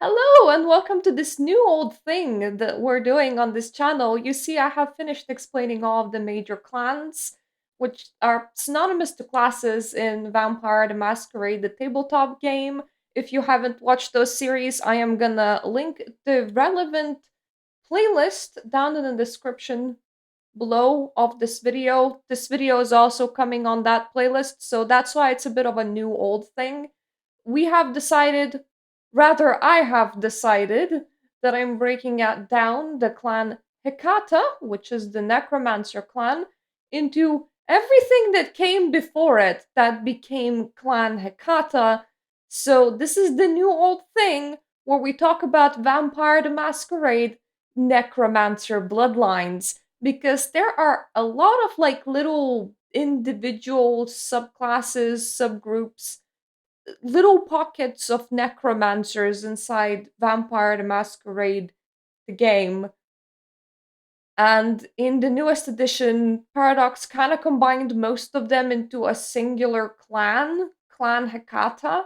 Hello and welcome to this new old thing that we're doing on this channel. You see, I have finished explaining all of the major clans, which are synonymous to classes in Vampire the Masquerade, the tabletop game. If you haven't watched those series, I am gonna link the relevant playlist down in the description below of this video. This video is also coming on that playlist, so that's why it's a bit of a new old thing. We have decided, rather, I have decided that I'm breaking it down the clan Hecata, which is the Necromancer clan, into everything that came before it that became Clan Hecata. So, this is the new old thing where we talk about Vampire the Masquerade Necromancer bloodlines because there are a lot of like little individual subclasses, subgroups, little pockets of necromancers inside Vampire the Masquerade, the game. And in the newest edition, Paradox kind of combined most of them into a singular clan, Clan Hecata.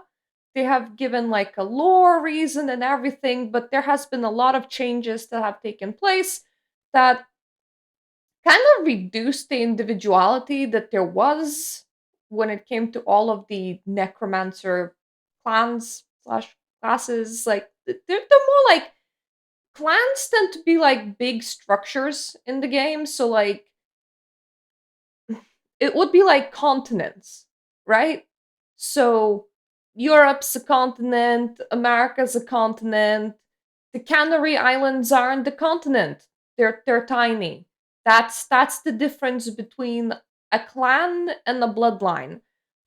They have given like a lore reason and everything, but there has been a lot of changes that have taken place that kind of reduced the individuality that there was when it came to all of the necromancer clans slash classes. Like they're more like clans tend to be like big structures in the game. So like it would be like continents, right? So Europe's a continent, America's a continent. The Canary Islands aren't the continent. They're tiny. That's the difference between a clan and a bloodline.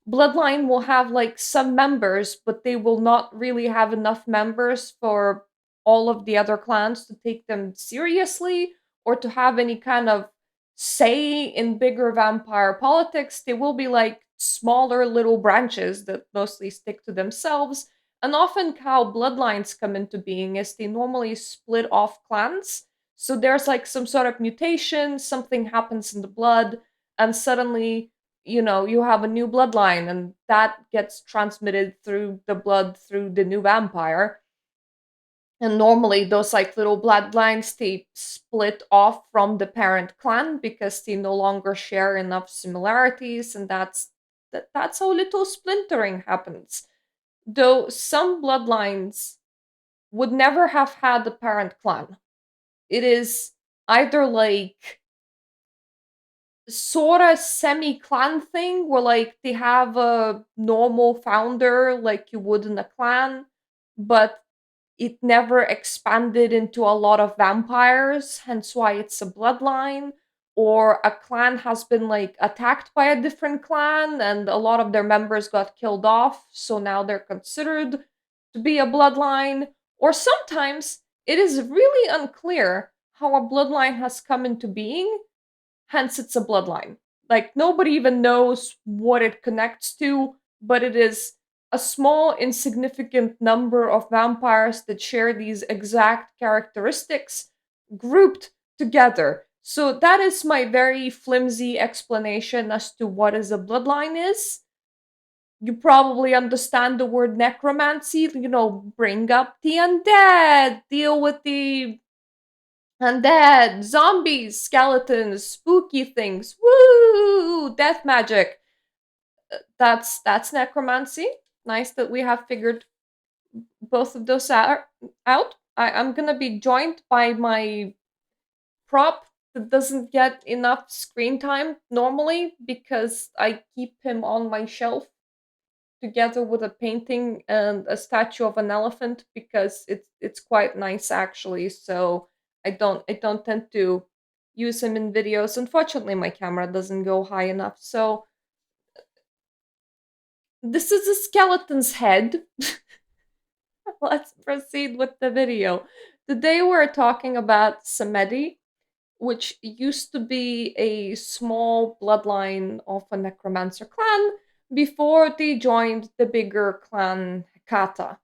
Bloodline will have like some members, but they will not really have enough members for all of the other clans to take them seriously or to have any kind of say in bigger vampire politics. They will be like smaller little branches that mostly stick to themselves. And often, how bloodlines come into being is they normally split off clans. So there's like some sort of mutation, something happens in the blood, and suddenly, you have a new bloodline, and that gets transmitted through the blood through the new vampire. And normally those like little bloodlines they split off from the parent clan because they no longer share enough similarities, and that's how little splintering happens. Though some bloodlines would never have had a parent clan. It is either like sort of semi clan thing where like they have a normal founder like you would in a clan, but it never expanded into a lot of vampires, hence why it's a bloodline. Or a clan has been like attacked by a different clan and a lot of their members got killed off, so now they're considered to be a bloodline. Or sometimes it is really unclear how a bloodline has come into being, hence it's a bloodline. Like nobody even knows what it connects to, but it is a small, insignificant number of vampires that share these exact characteristics grouped together. So that is my very flimsy explanation as to what is a bloodline is. You probably understand the word necromancy, bring up the undead, deal with the undead, zombies, skeletons, spooky things. Woo! Death magic. That's necromancy. Nice that we have figured both of those out. I'm gonna be joined by my prop that doesn't get enough screen time normally because I keep him on my shelf together with a painting and a statue of an elephant because it's quite nice actually. So I don't tend to use him in videos. Unfortunately, my camera doesn't go high enough. So this is a skeleton's head. Let's proceed with the video. Today we're talking about Samedi, which used to be a small bloodline of a necromancer clan before they joined the bigger clan Hekata.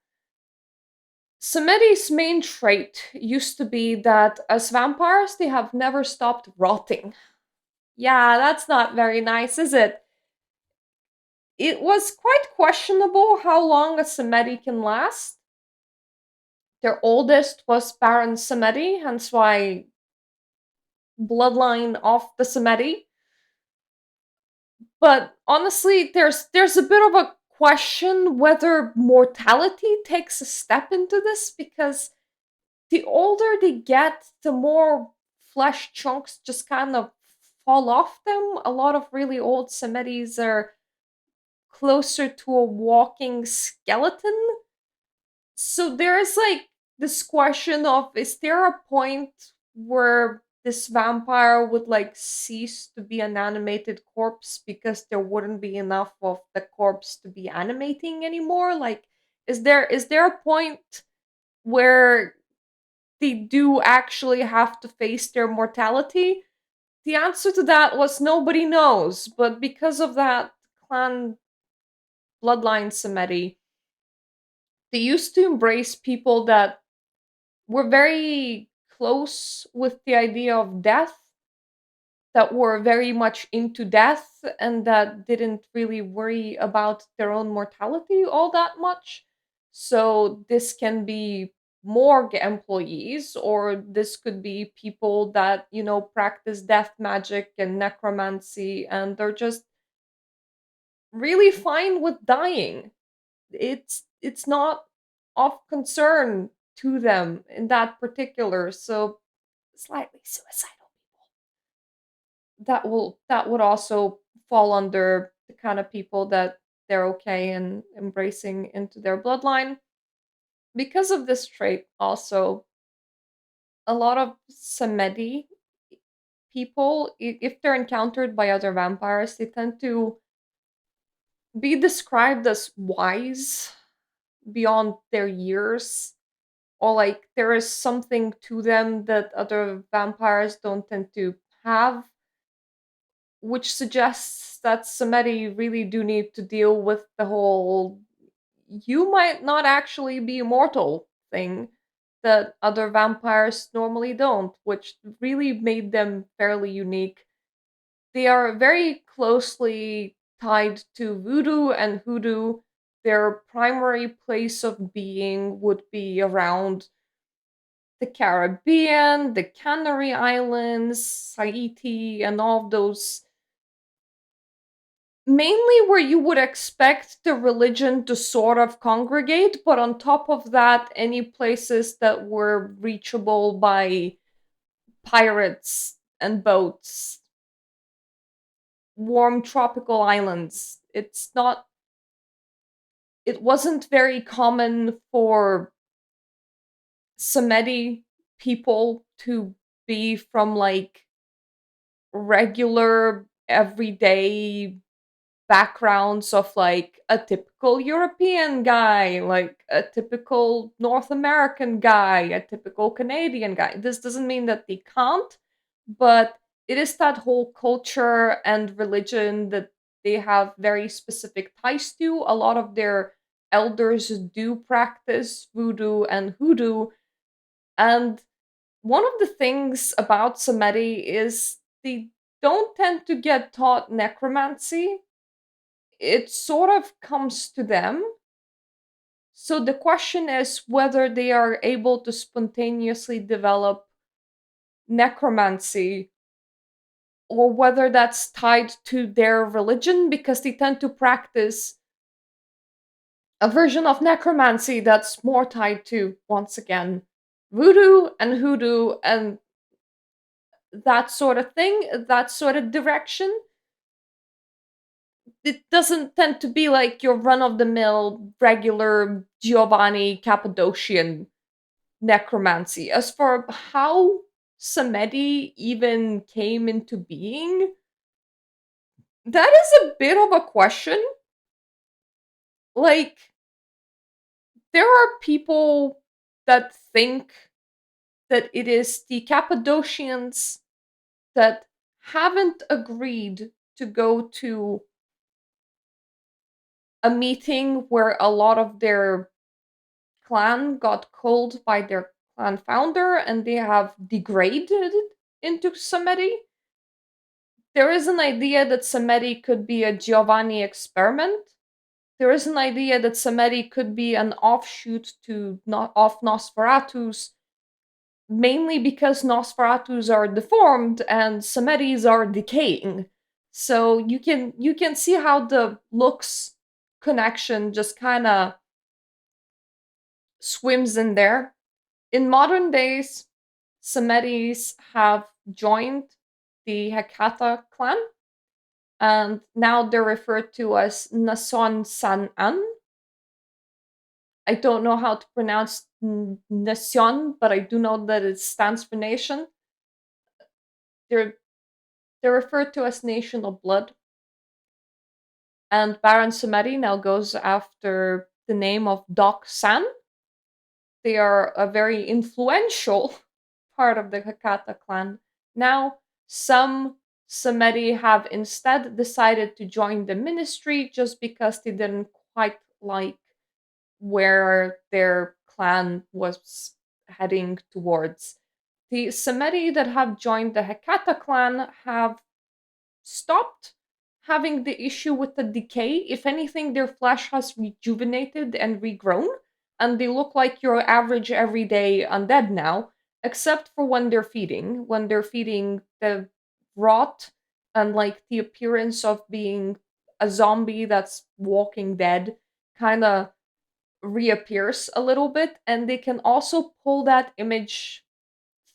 Samedi's main trait used to be that as vampires, they have never stopped rotting. Yeah, that's not very nice, is it? It was quite questionable how long a Samedi can last, Their oldest was Baron Samedi, hence why bloodline of the Samedi. But honestly, there's a bit of a question whether mortality takes a step into this, because the older they get, the more flesh chunks just kind of fall off them. A lot of really old Samedis are closer to a walking skeleton. So there is like this question of, is there a point where this vampire would like cease to be an animated corpse because there wouldn't be enough of the corpse to be animating anymore? Like, is there a point where they do actually have to face their mortality? The answer to that was nobody knows, but because of that clan bloodline Samedi, they used to embrace people that were very close with the idea of death, that were very much into death, and that didn't really worry about their own mortality all that much. So this can be morgue employees, or this could be people that, practice death magic and necromancy, and they're just really fine with dying. It's not of concern to them in that particular. So slightly suicidal people, that would also fall under the kind of people that they're okay in embracing into their bloodline. Because of this trait also, a lot of Samedi people, if they're encountered by other vampires, they tend to be described as wise beyond their years, or like there is something to them that other vampires don't tend to have, which suggests that Samedi really do need to deal with the whole "you might not actually be immortal" thing that other vampires normally don't, which really made them fairly unique. They are very closely tied to voodoo and hoodoo. Their primary place of being would be around the Caribbean, the Canary Islands, Haiti, and all of those, mainly where you would expect the religion to sort of congregate, but on top of that, any places that were reachable by pirates and boats, warm tropical islands. It wasn't very common for Samedi people to be from like regular everyday backgrounds of like a typical European guy, like a typical North American guy, a typical Canadian guy. This doesn't mean that they can't, but it is that whole culture and religion that they have very specific ties to. A lot of their elders do practice voodoo and hoodoo, and one of the things about Samedi is they don't tend to get taught necromancy. It sort of comes to them. So the question is whether they are able to spontaneously develop necromancy, or whether that's tied to their religion, because they tend to practice a version of necromancy that's more tied to, once again, voodoo and hoodoo and that sort of thing, that sort of direction. It doesn't tend to be like your run of the mill regular Giovanni Cappadocian necromancy. As for how Samedi even came into being, that is a bit of a question. Like, there are people that think that it is the Cappadocians that haven't agreed to go to a meeting where a lot of their clan got culled by their clan founder and they have degraded into Samedi. There is an idea that Samedi could be a Giovanni experiment. there is an idea that Samedi could be an offshoot to not of Nosferatus, mainly because Nosferatus are deformed and Samedis are decaying. So you can see how the looks connection just kind of swims in there. In modern days, Samedis have joined the Hakata clan, and now they're referred to as Nason San An. I don't know how to pronounce Nation, but I do know that it stands for nation. They're they're referred to as Nation of Blood, and Baron Samedi now goes after the name of Doc San. They are a very influential part of the Hakata clan. Now, some Samedi have instead decided to join the ministry just because they didn't quite like where their clan was heading towards. The Samedi that have joined the Hakata clan have stopped having the issue with the decay. If anything, their flesh has rejuvenated and regrown, and they look like your average everyday undead now, except for when they're feeding. When they're feeding, the rot and like the appearance of being a zombie that's walking dead kind of reappears a little bit, and they can also pull that image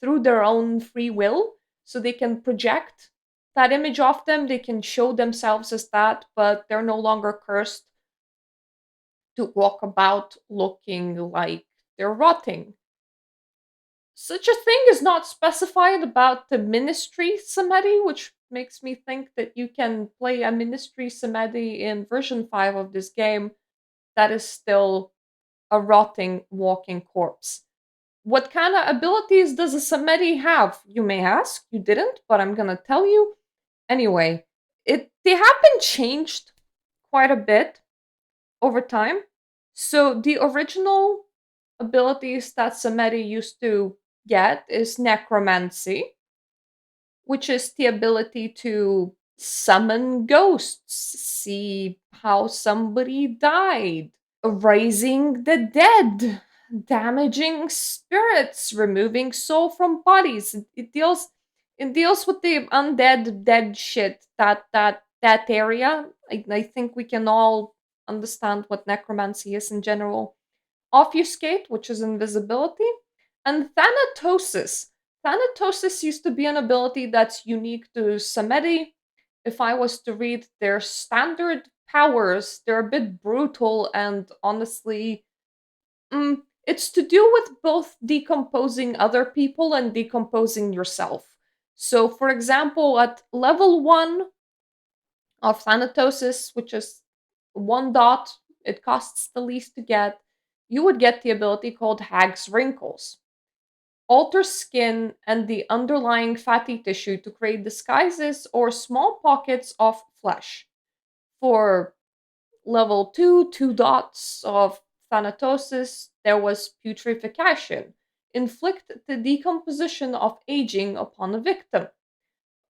through their own free will, so they can project that image off them. They can show themselves as that, but they're no longer cursed to walk about looking like they're rotting. Such a thing is not specified about the ministry Samedi, which makes me think that you can play a ministry Samedi in version 5 of this game that is still a rotting walking corpse. What kind of abilities does a Samedi have? You may ask. You didn't, but I'm gonna tell you. Anyway, they have been changed quite a bit over time. So the original abilities that Samedi used to get is necromancy, which is the ability to summon ghosts, see how somebody died, raising the dead, damaging spirits, removing soul from bodies. It deals with the undead dead shit. That area. I think we can all understand what necromancy is in general. Obfuscate, which is invisibility, and Thanatosis. Thanatosis used to be an ability that's unique to Samedi. If I was to read their standard powers, they're a bit brutal and honestly, it's to do with both decomposing other people and decomposing yourself. So, for example, at level 1 of Thanatosis, which is 1 dot, it costs the least to get, you would get the ability called Hag's Wrinkles. Alter skin and the underlying fatty tissue to create disguises or small pockets of flesh. For level 2, 2 dots of Thanatosis, there was Putrefaction. Inflict the decomposition of aging upon a victim.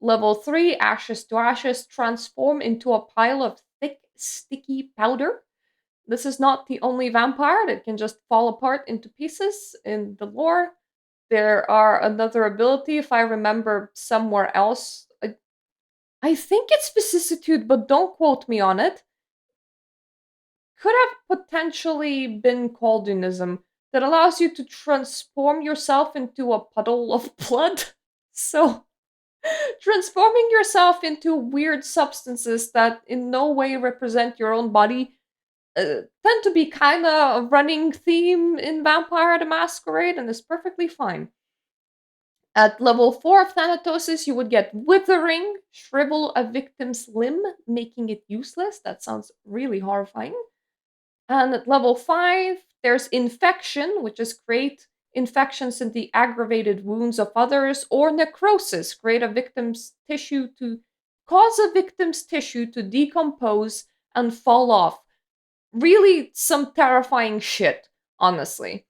Level 3, Ashes to Ashes, transform into a pile of thick, sticky powder. This is not the only vampire that can just fall apart into pieces in the lore. There are another ability, if I remember somewhere else. I think it's vicissitude, but don't quote me on it. Could have potentially been Coldinism that allows you to transform yourself into a puddle of blood. So, transforming yourself into weird substances that in no way represent your own body tend to be kind of a running theme in Vampire the Masquerade, and is perfectly fine. At level 4 of Thanatosis, you would get Withering, shrivel a victim's limb, making it useless. That sounds really horrifying. And at level 5, there's Infection, which is create infections in the aggravated wounds of others, or Necrosis, create a victim's tissue to cause a victim's tissue to decompose and fall off. Really, some terrifying shit, honestly.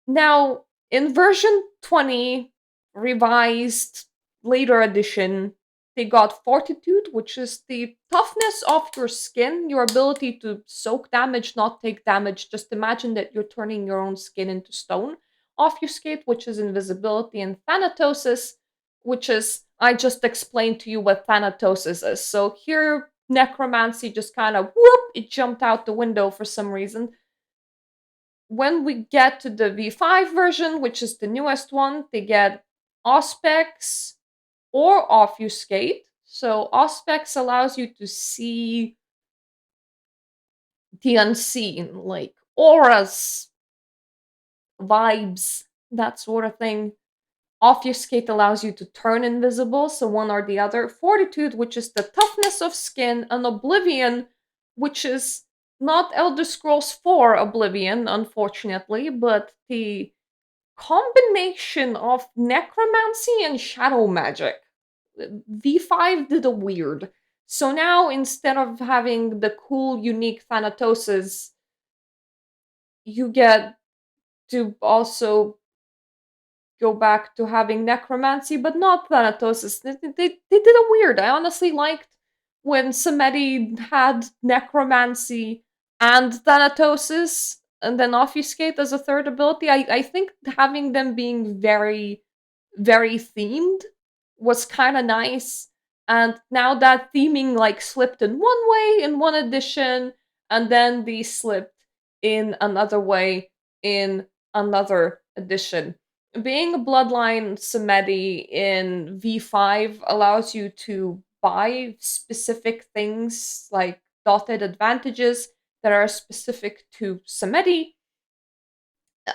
Now, in version 20, revised, later edition, They got Fortitude, which is the toughness of your skin, your ability to soak damage, not take damage. Just imagine that you're turning your own skin into stone. Obfuscate, which is invisibility, and Thanatosis, which is, I just explained to you what Thanatosis is. So here, Necromancy just kind of whoop, it jumped out the window for some reason. When we get to the V5 version, which is the newest one, they get Auspex or Obfuscate. So Auspex allows you to see the unseen, like auras, vibes, that sort of thing. Obfuscate allows you to turn invisible, so one or the other. Fortitude, which is the toughness of skin, and Oblivion, which is not Elder Scrolls 4 Oblivion, unfortunately, but the combination of necromancy and shadow magic. V5 did a weird. So now instead of having the cool, unique Thanatosis, you get to also go back to having necromancy, but not Thanatosis. They did a weird. I honestly liked when Samedi had necromancy and Thanatosis, and then Obfuscate as a third ability. I think having them being very, very themed was kind of nice. And now that theming like slipped in one way in one edition, and then they slipped in another way in another edition. Being a bloodline Samedi in V5 allows you to buy specific things like dotted advantages that are specific to Samedi.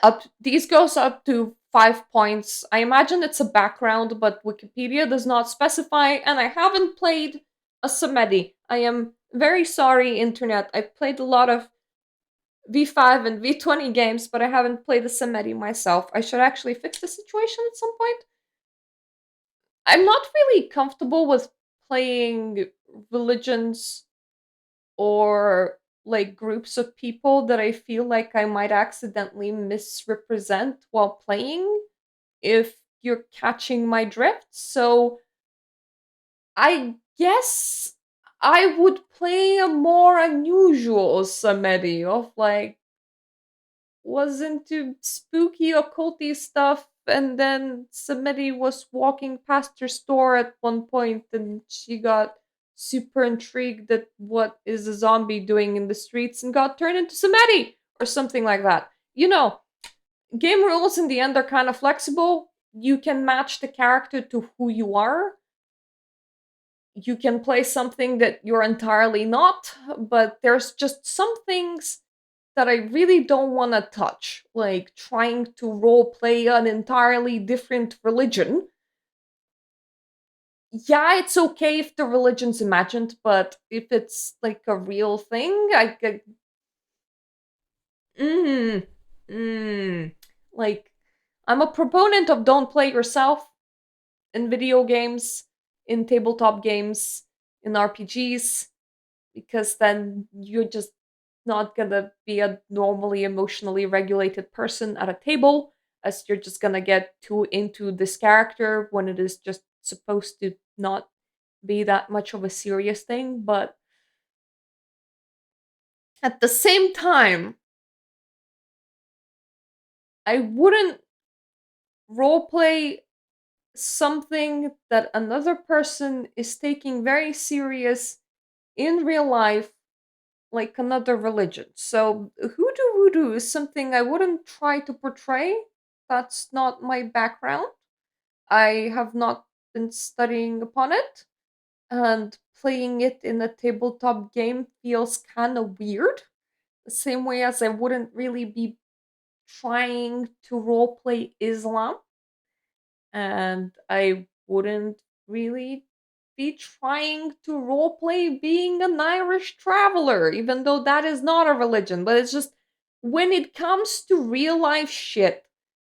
Up these goes up to 5 points. I imagine it's a background, but Wikipedia does not specify, and I haven't played a Samedi. I am very sorry, internet. I've played a lot of V5 and V20 games, but I haven't played the Samedi myself. I should actually fix the situation at some point. I'm not really comfortable with playing religions or like groups of people that I feel like I might accidentally misrepresent while playing, if you're catching my drift. So I guess I would play a more unusual Samedi of like was into spooky occulty stuff, and then Samedi was walking past her store at one point and she got super intrigued at what is a zombie doing in the streets and got turned into Samedi or something like that. You know, game rules in the end are kind of flexible. You can match the character to who you are. You can play something that you're entirely not, but there's just some things that I really don't want to touch, like trying to role play an entirely different religion. Yeah, it's okay if the religion's imagined, but if it's like a real thing, I could. Mm, mm, like, I'm a proponent of don't play yourself in video games, in tabletop games, in RPGs, because then you're just not gonna be a normally emotionally regulated person at a table, as you're just gonna get too into this character when it is just supposed to not be that much of a serious thing. But at the same time, I wouldn't roleplay something that another person is taking very serious in real life, like another religion. So hoodoo voodoo is something I wouldn't try to portray. That's not my background. I have not been studying upon it, and playing it in a tabletop game feels kind of weird. The same way as I wouldn't really be trying to roleplay Islam, and I wouldn't really be trying to roleplay being an Irish traveler, even though that is not a religion. But it's just when it comes to real life shit,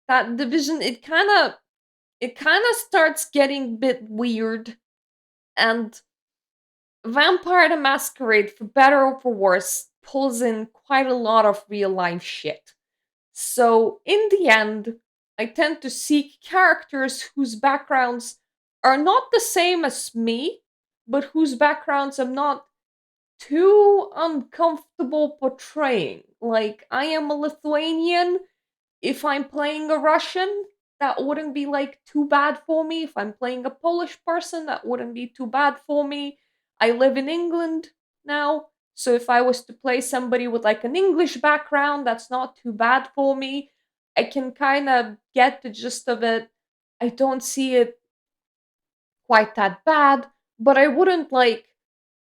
that division it kind of starts getting a bit weird. And Vampire the Masquerade, for better or for worse, pulls in quite a lot of real life shit. So in the end, I tend to seek characters whose backgrounds are not the same as me, but whose backgrounds I'm not too uncomfortable portraying. Like, I am a Lithuanian. If I'm playing a Russian, that wouldn't be like too bad for me. If I'm playing a Polish person, that wouldn't be too bad for me. I live in England now, so if I was to play somebody with like an English background, that's not too bad for me. I can kind of get the gist of it. I don't see it quite that bad, but I wouldn't like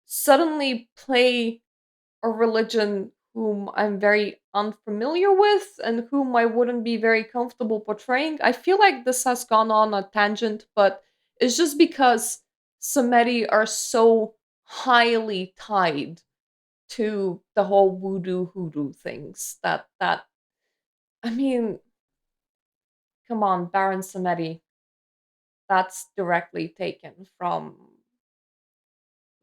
suddenly play a religion whom I'm very unfamiliar with and whom I wouldn't be very comfortable portraying. I feel like this has gone on a tangent, but it's just because Samedi are so highly tied to the whole voodoo hoodoo things that I mean, come on, Baron Samedi, that's directly taken from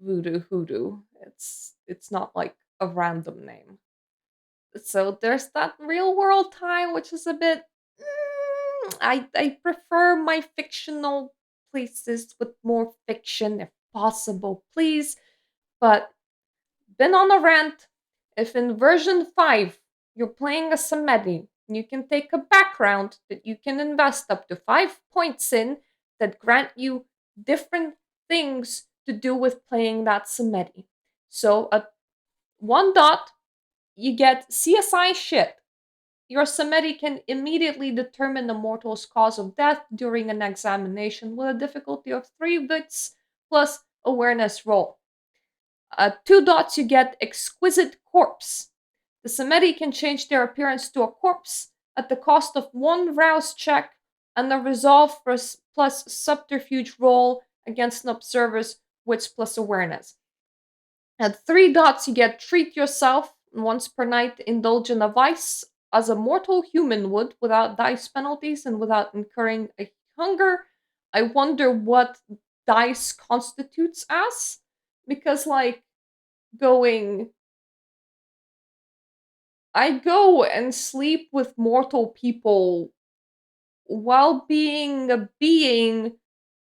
voodoo hoodoo. It's not like a random name. So there's that real world time, which is a bit. I prefer my fictional places with more fiction, if possible, please. But been on a rant. If in version 5 you're playing a Samedi, you can take a background that you can invest up to 5 points in that grant you different things to do with playing that Samedi. So at 1 dot, you get CSI shit. Your Samedi can immediately determine the mortal's cause of death during an examination with a difficulty of 3 bits plus awareness roll. At 2 dots, you get Exquisite Corpse. The Samedi can change their appearance to a corpse at the cost of 1 rouse check and a resolve plus subterfuge roll against an observer's wits plus awareness. At 3 dots, you get Treat Yourself. Once per night, indulge in a vice as a mortal human would without dice penalties and without incurring a hunger. I wonder what dice constitutes as. Because, like, going. I go and sleep with mortal people while being a being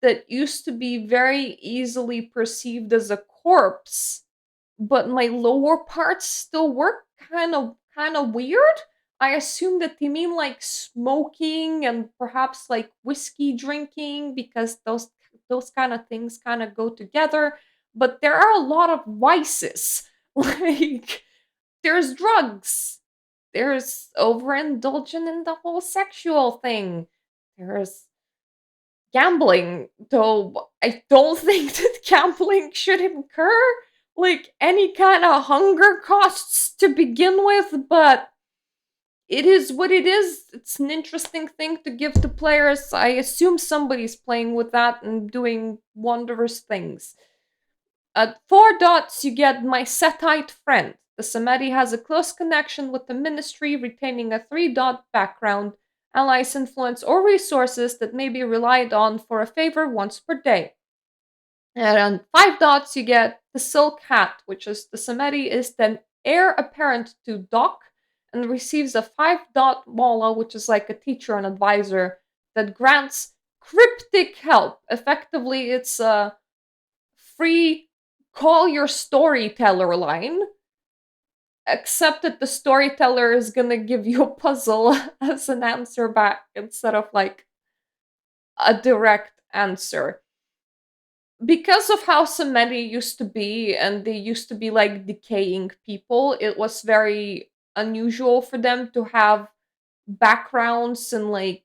that used to be very easily perceived as a corpse, but my lower parts still work kind of weird. I assume that they mean like smoking and perhaps like whiskey drinking because those kind of things kind of go together. But there are a lot of vices. Like there's drugs. There's overindulgence in the whole sexual thing. There's gambling, though I don't think that gambling should incur like any kind of hunger costs to begin with, but it is what it is. It's an interesting thing to give to players. I assume somebody's playing with that and doing wondrous things. At 4 dots, you get My Setite Friend. The Samedi has a close connection with the ministry, retaining a 3 dot background, allies, influence, or resources that may be relied on for a favor once per day. And on 5 dots, you get the Silk Hat, which is the Samedi is then heir apparent to Doc and receives a 5 dot Mala, which is like a teacher and advisor that grants cryptic help. Effectively, it's a free call your storyteller line, except that the storyteller is gonna give you a puzzle as an answer back instead of like a direct answer. Because of how Samedi used to be, and they used to be like decaying people, it was very unusual for them to have backgrounds and like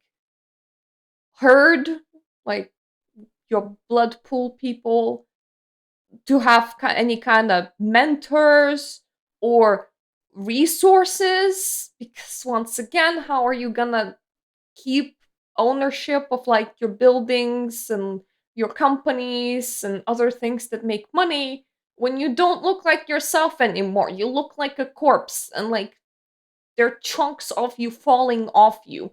herd, like your blood pool people, to have any kind of mentors or resources, because once again, how are you gonna keep ownership of like your buildings and your companies and other things that make money when you don't look like yourself anymore? You look like a corpse, and like there are chunks of you falling off you.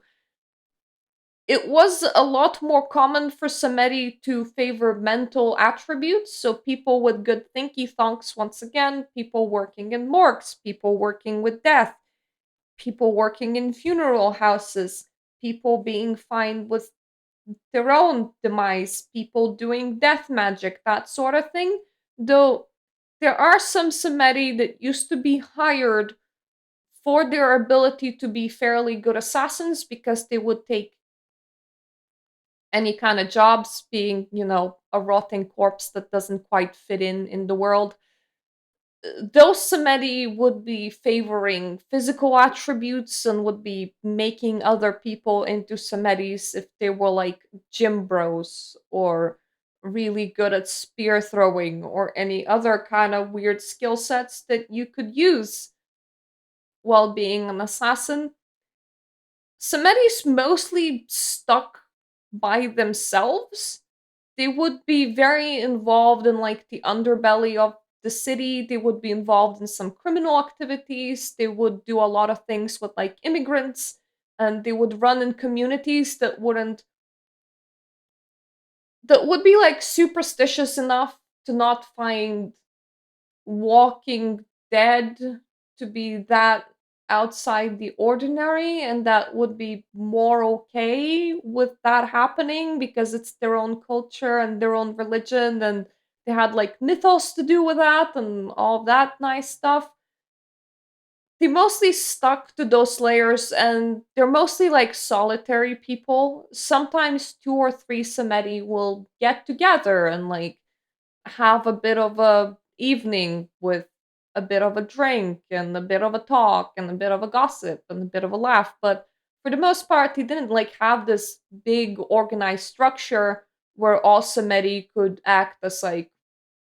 It was a lot more common for Samedi to favor mental attributes, so people with good thinky thonks, once again, people working in morgues, people working with death, people working in funeral houses, people being fine with their own demise, people doing death magic, that sort of thing. Though there are some Samedi that used to be hired for their ability to be fairly good assassins because they would take any kind of jobs, being, a rotting corpse that doesn't quite fit in the world. Those Samedi would be favoring physical attributes and would be making other people into Samedis if they were like gym bros or really good at spear throwing or any other kind of weird skill sets that you could use while being an assassin. Samedis mostly stuck by themselves. They would be very involved in like the underbelly of the city. They would be involved in some criminal activities. They would do a lot of things with like immigrants, and they would run in communities that would be like superstitious enough to not find Walking Dead to be that outside the ordinary, and that would be more okay with that happening because it's their own culture and their own religion, and they had like mythos to do with that and all that nice stuff. They mostly stuck to those layers, and they're mostly like solitary people. Sometimes two or three Samedi will get together and like have a bit of a evening with a bit of a drink and a bit of a talk and a bit of a gossip and a bit of a laugh. But for the most part, he didn't like have this big organized structure where all Samedi could act as like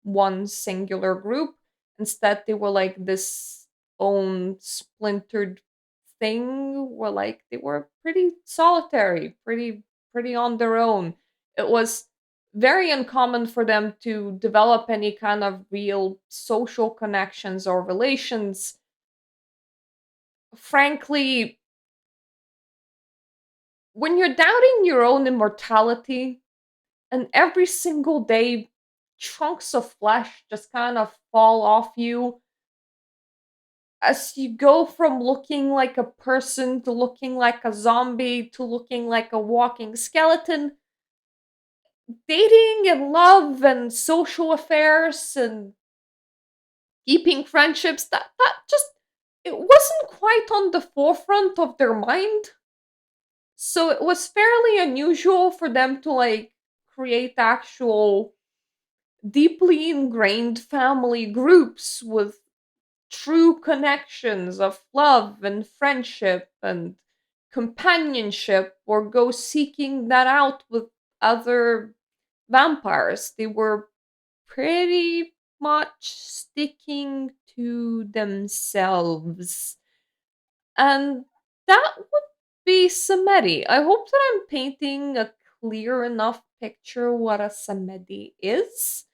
one singular group. Instead, they were like this own splintered thing where like they were pretty solitary, pretty on their own. It was very uncommon for them to develop any kind of real social connections or relations. Frankly, when you're doubting your own immortality and every single day chunks of flesh just kind of fall off you as you go from looking like a person to looking like a zombie to looking like a walking skeleton, dating and love and social affairs and keeping friendships, that just it wasn't quite on the forefront of their mind. So it was fairly unusual for them to like create actual deeply ingrained family groups with true connections of love and friendship and companionship, or go seeking that out with other vampires. They were pretty much sticking to themselves. And that would be Samedi. I hope that I'm painting a clear enough picture what a Samedi is.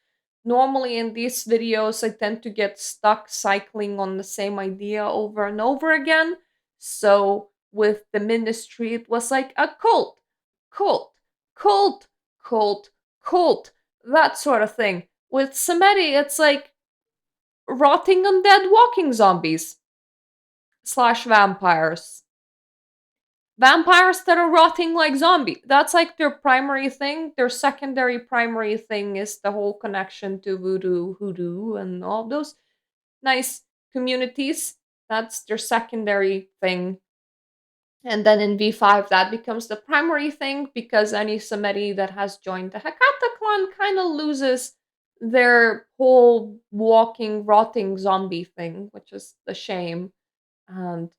Normally in these videos, I tend to get stuck cycling on the same idea over and over again. So with the ministry, it was like a cult, cult, cult, cult, cult, that sort of thing. With Samedi, it's like rotting undead walking zombies slash vampires. Vampires that are rotting like zombies. That's like their primary thing. Their secondary primary thing is the whole connection to voodoo, hoodoo, and all those nice communities. That's their secondary thing. And then in V5, that becomes the primary thing because any Samedi that has joined the Hakata clan kind of loses their whole walking, rotting zombie thing, which is a shame. And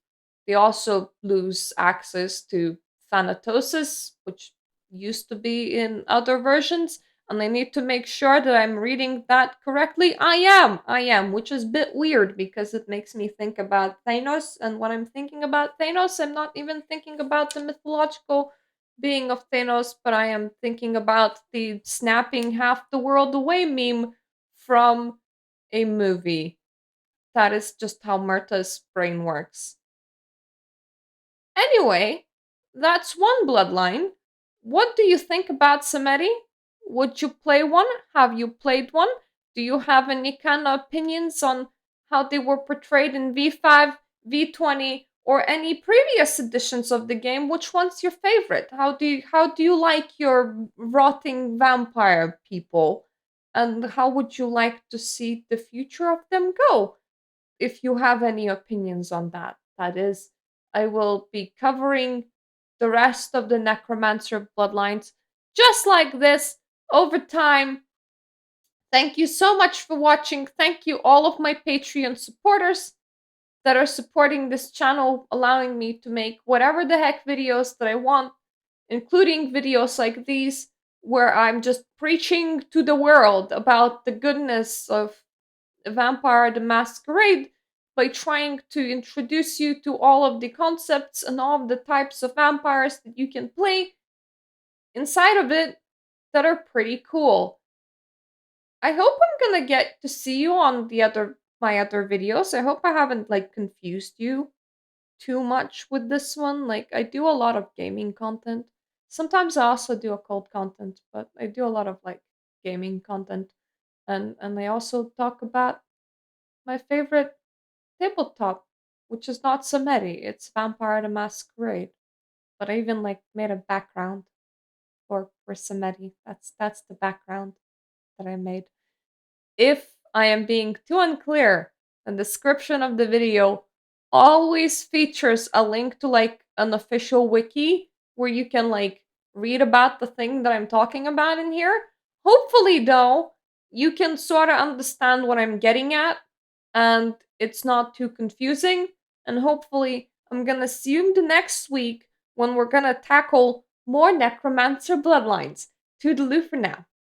they also lose access to Thanatosis, which used to be in other versions. And I need to make sure that I'm reading that correctly. I am, which is a bit weird because it makes me think about Thanos. And when I'm thinking about Thanos, I'm not even thinking about the mythological being of Thanos, but I am thinking about the snapping half the world away meme from a movie. That is just how Mirta's brain works. Anyway, that's one bloodline. What do you think about Samedi? Would you play one? Have you played one? Do you have any kind of opinions on how they were portrayed in V5, V20, or any previous editions of the game, which one's your favorite? How do you like your rotting vampire people? And how would you like to see the future of them go? If you have any opinions on that, that is, I will be covering the rest of the Necromancer bloodlines just like this over time. Thank you so much for watching. Thank you, all of my Patreon supporters that are supporting this channel, allowing me to make whatever the heck videos that I want, including videos like these, where I'm just preaching to the world about the goodness of Vampire the Masquerade by trying to introduce you to all of the concepts and all of the types of vampires that you can play inside of it that are pretty cool. I hope I'm gonna get to see you on the other my other videos. I hope I haven't like confused you too much with this one. Like I do a lot of gaming content. Sometimes I also do occult content, but I do a lot of like gaming content, and I also talk about my favorite tabletop, which is not Samedi, it's Vampire the Masquerade. But I even like made a background for Samedi. That's the background that I made. If I am being too unclear, the description of the video always features a link to like an official wiki where you can like read about the thing that I'm talking about in here. Hopefully, though, you can sort of understand what I'm getting at and it's not too confusing. And hopefully, I'm gonna see you the next week when we're gonna tackle more Necromancer bloodlines. Toodaloo for now.